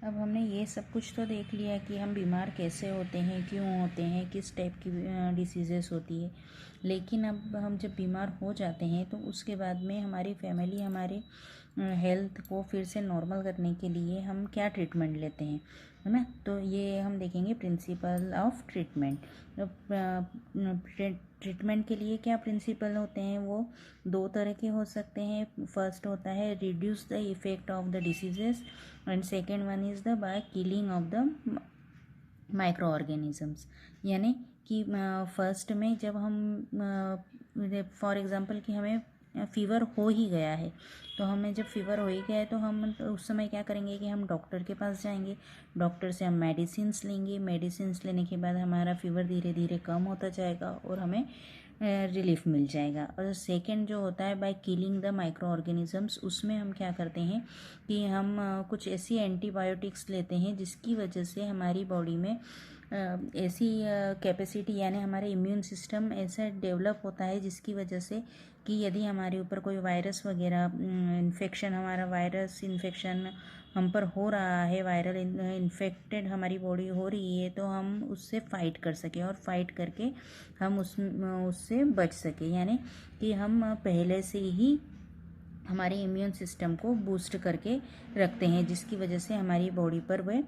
अब हमने ये सब कुछ तो देख लिया कि हम बीमार कैसे होते हैं, क्यों होते हैं, किस टाइप की डिसीज़ेस होती है। लेकिन अब हम जब बीमार हो जाते हैं तो उसके बाद में हमारी फैमिली हमारे हेल्थ को फिर से नॉर्मल करने के लिए हम क्या ट्रीटमेंट लेते हैं, है ना। तो ये हम देखेंगे प्रिंसिपल ऑफ ट्रीटमेंट। ट्रीटमेंट के लिए क्या प्रिंसिपल होते हैं, वो दो तरह के हो सकते हैं। फर्स्ट होता है reduce the effect of the diseases and second one is the by killing of the micro organisms. यानी कि फर्स्ट में जब हम फॉर एग्ज़ाम्पल कि हमें फ़ीवर हो ही गया है, तो हमें जब फ़ीवर हो ही गया है तो हम उस समय क्या करेंगे कि हम डॉक्टर के पास जाएंगे, डॉक्टर से हम मेडिसिन्स लेंगे। मेडिसिन्स लेने के बाद हमारा फ़ीवर धीरे धीरे कम होता जाएगा और हमें रिलीफ मिल जाएगा। और सेकंड जो होता है by killing the micro organisms, उसमें हम क्या करते हैं कि हम कुछ ऐसी एंटीबायोटिक्स लेते हैं जिसकी वजह से हमारी बॉडी में ऐसी कैपेसिटी यानी हमारे इम्यून सिस्टम ऐसा डेवलप होता है जिसकी वजह से कि यदि हमारे ऊपर कोई वायरस वगैरह इन्फेक्शन, हमारा वायरस इन्फेक्शन हम पर हो रहा है, वायरल इन्फेक्टेड हमारी बॉडी हो रही है, तो हम उससे फ़ाइट कर सकें और फाइट करके हम उससे बच सकें। यानी कि हम पहले से ही हमारे इम्यून सिस्टम को बूस्ट करके रखते हैं जिसकी वजह से हमारी बॉडी पर वह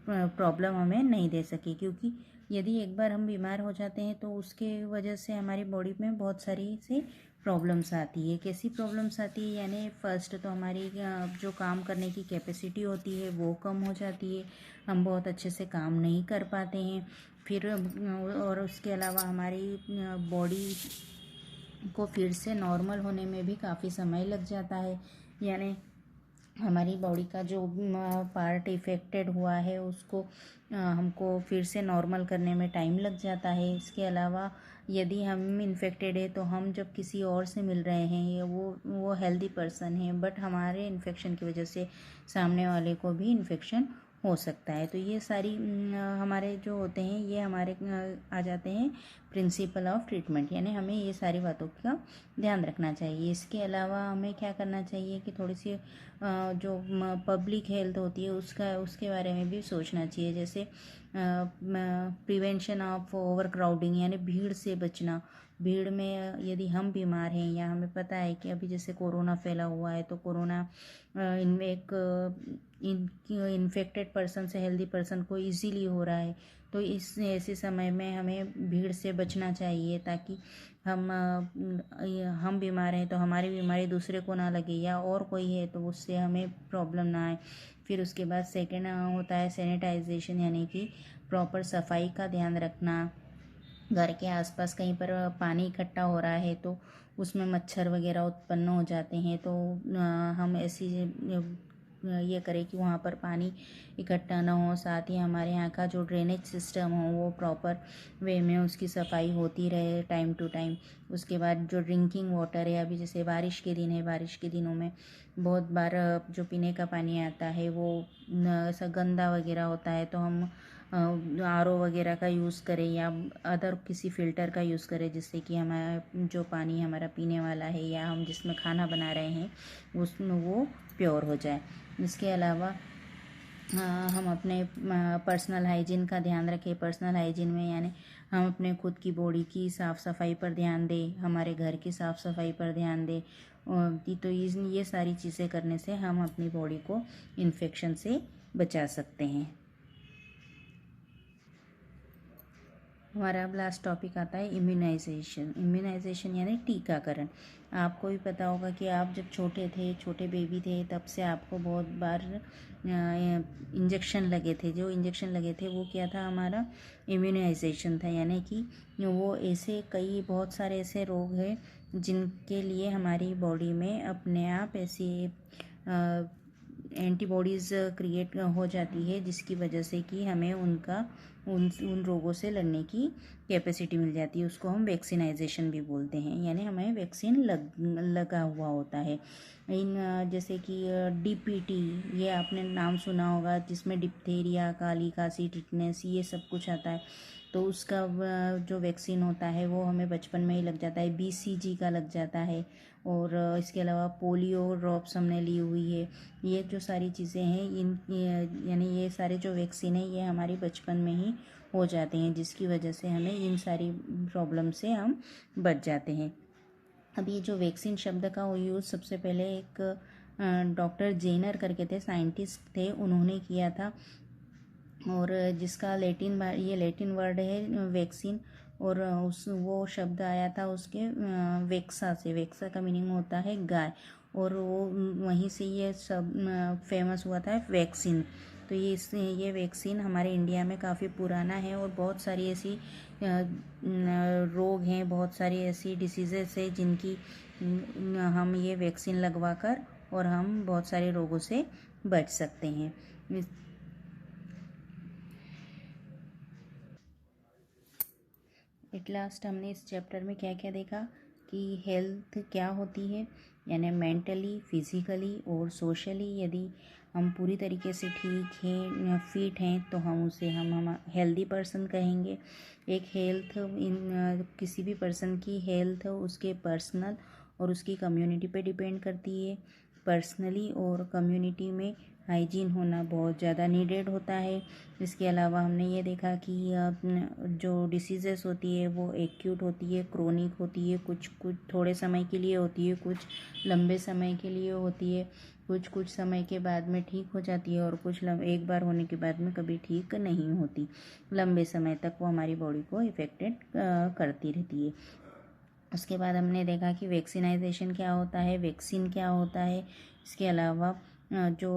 प्रॉब्लम हमें नहीं दे सके। क्योंकि यदि एक बार हम बीमार हो जाते हैं तो उसके वजह से हमारी बॉडी में बहुत सारी से प्रॉब्लम्स आती है। कैसी प्रॉब्लम्स आती है, यानी फर्स्ट तो हमारी जो काम करने की कैपेसिटी होती है वो कम हो जाती है, हम बहुत अच्छे से काम नहीं कर पाते हैं। फिर और उसके अलावा हमारी बॉडी को फिर से नॉर्मल होने में भी काफ़ी समय लग जाता है। यानी हमारी बॉडी का जो पार्ट इफ़ेक्टेड हुआ है उसको हमको फिर से नॉर्मल करने में टाइम लग जाता है। इसके अलावा यदि हम इन्फेक्टेड है तो हम जब किसी और से मिल रहे हैं या वो हेल्दी पर्सन है बट हमारे इन्फेक्शन की वजह से सामने वाले को भी इन्फेक्शन हो सकता है। तो ये सारी हमारे जो होते हैं ये हमारे आ जाते हैं प्रिंसिपल ऑफ ट्रीटमेंट। यानी हमें ये सारी बातों का ध्यान रखना चाहिए। इसके अलावा हमें क्या करना चाहिए कि थोड़ी सी जो पब्लिक हेल्थ होती है उसके बारे में भी सोचना चाहिए। जैसे प्रिवेंशन ऑफ ओवर क्राउडिंग, यानी भीड़ से बचना। भीड़ में यदि हम बीमार हैं या हमें पता है कि अभी जैसे कोरोना फैला हुआ है तो कोरोना एक इन्फेक्टेड पर्सन से हेल्दी पर्सन को इजीली हो रहा है, तो इस ऐसे समय में हमें भीड़ से बचना चाहिए ताकि हम बीमार हैं तो हमारी बीमारी दूसरे को ना लगे या और कोई है तो उससे हमें प्रॉब्लम ना आए। फिर उसके बाद सेकेंड होता है सैनिटाइजेशन, यानी कि प्रॉपर सफाई का ध्यान रखना। घर के आसपास कहीं पर पानी इकट्ठा हो रहा है तो उसमें मच्छर वगैरह उत्पन्न हो जाते हैं, तो हम ऐसी ये करें कि वहाँ पर पानी इकट्ठा ना हो। साथ ही हमारे यहाँ का जो ड्रेनेज सिस्टम हो वो प्रॉपर वे में उसकी सफाई होती रहे टाइम टू टाइम। उसके बाद जो ड्रिंकिंग वाटर है, अभी जैसे बारिश के दिन है, बारिश के दिनों में बहुत बार जो पीने का पानी आता है वो ऐसा गंदा वगैरह होता है, तो हम आरओ वगैरह का यूज़ करें या अदर किसी फ़िल्टर का यूज़ करें जिससे कि हमारा जो पानी हमारा पीने वाला है या हम जिसमें खाना बना रहे हैं उसमें वो प्योर हो जाए। इसके अलावा हम अपने पर्सनल हाइजीन का ध्यान रखें। पर्सनल हाइजीन में यानी हम अपने खुद की बॉडी की साफ़ सफाई पर ध्यान दें, हमारे घर की साफ़ सफाई पर ध्यान दें। तो ये सारी चीज़ें करने से हम अपनी बॉडी को इन्फेक्शन से बचा सकते हैं। हमारा अब लास्ट टॉपिक आता है इम्यूनाइजेशन। इम्यूनाइजेशन यानी टीकाकरण। आपको भी पता होगा कि आप जब छोटे थे, छोटे बेबी थे, तब से आपको बहुत बार इंजेक्शन लगे थे। जो इंजेक्शन लगे थे वो क्या था, हमारा इम्यूनाइजेशन था। यानी कि वो ऐसे बहुत सारे ऐसे रोग हैं जिनके लिए हमारी बॉडी में अपने आप ऐसी एंटीबॉडीज़ क्रिएट हो जाती है जिसकी वजह से कि हमें उन रोगों से लड़ने की कैपेसिटी मिल जाती है। उसको हम वैक्सीनाइजेशन भी बोलते हैं, यानी हमें वैक्सीन लगा हुआ होता है। जैसे कि डीपीटी, ये आपने नाम सुना होगा, जिसमें डिप्थीरिया, काली खांसी, टिटनेस ये सब कुछ आता है। तो उसका जो वैक्सीन होता है वो हमें बचपन में ही लग जाता है, BCG का लग जाता है। और इसके अलावा पोलियो ड्रॉप्स हमने ली हुई है। ये जो सारी चीज़ें हैं यानी ये सारे जो वैक्सीन है ये हमारी बचपन में ही हो जाते हैं, जिसकी वजह से हमें इन सारी प्रॉब्लम से हम बच जाते हैं। अब ये जो वैक्सीन शब्द का यूज़ सबसे पहले एक डॉक्टर जेनर करके थे, साइंटिस्ट थे, उन्होंने किया था। और जिसका ये लैटिन वर्ड है वैक्सीन। और वो शब्द आया था उसके वेक्सा से। वेक्सा का मीनिंग होता है गाय, और वो वहीं से ये सब फेमस हुआ था वैक्सीन। तो ये वैक्सीन हमारे इंडिया में काफ़ी पुराना है, और बहुत सारी ऐसी रोग हैं, बहुत सारी ऐसी डिसीज़ेस है जिनकी हम ये वैक्सीन लगवा कर और हम बहुत सारे रोगों से बच सकते हैं। एट लास्ट हमने इस चैप्टर में क्या क्या देखा कि हेल्थ क्या होती है, यानी मेंटली, फिज़िकली और सोशली यदि हम पूरी तरीके से ठीक हैं, फिट हैं, तो हम हेल्दी पर्सन कहेंगे। एक हेल्थ किसी भी पर्सन की हेल्थ उसके पर्सनल और उसकी कम्युनिटी पे डिपेंड करती है। पर्सनली और कम्युनिटी में हाइजीन होना बहुत ज़्यादा नीडेड होता है। इसके अलावा हमने ये देखा कि जो डिसीज़ेस होती है वो एक्यूट होती है, क्रोनिक होती है, कुछ थोड़े समय के लिए होती है, कुछ लंबे समय के लिए होती है, कुछ समय के बाद में ठीक हो जाती है, और कुछ एक बार होने के बाद में कभी ठीक नहीं होती। लंबे समय तक वो हमारी बॉडी को इफ़ेक्टेड करती रहती है। उसके बाद हमने देखा कि वैक्सीनाइजेशन क्या होता है, वैक्सीन क्या होता है। इसके अलावा जो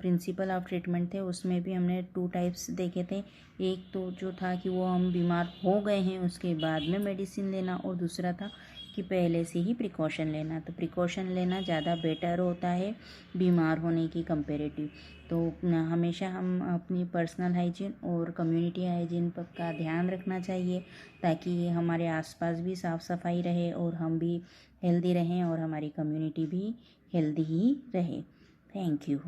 प्रिंसिपल ऑफ ट्रीटमेंट थे उसमें भी हमने 2 टाइप्स देखे थे। एक तो जो था कि वो हम बीमार हो गए हैं उसके बाद में मेडिसिन लेना, और दूसरा था कि पहले से ही प्रिकॉशन लेना। तो प्रिकॉशन लेना ज़्यादा बेटर होता है बीमार होने की कंपेरेटिव। तो हमेशा हम अपनी पर्सनल हाइजीन और कम्युनिटी हाइजीन पर का ध्यान रखना चाहिए, ताकि हमारे आसपास भी साफ़ सफाई रहे और हम भी हेल्दी रहें और हमारी कम्युनिटी भी हेल्दी ही रहे। Thank you.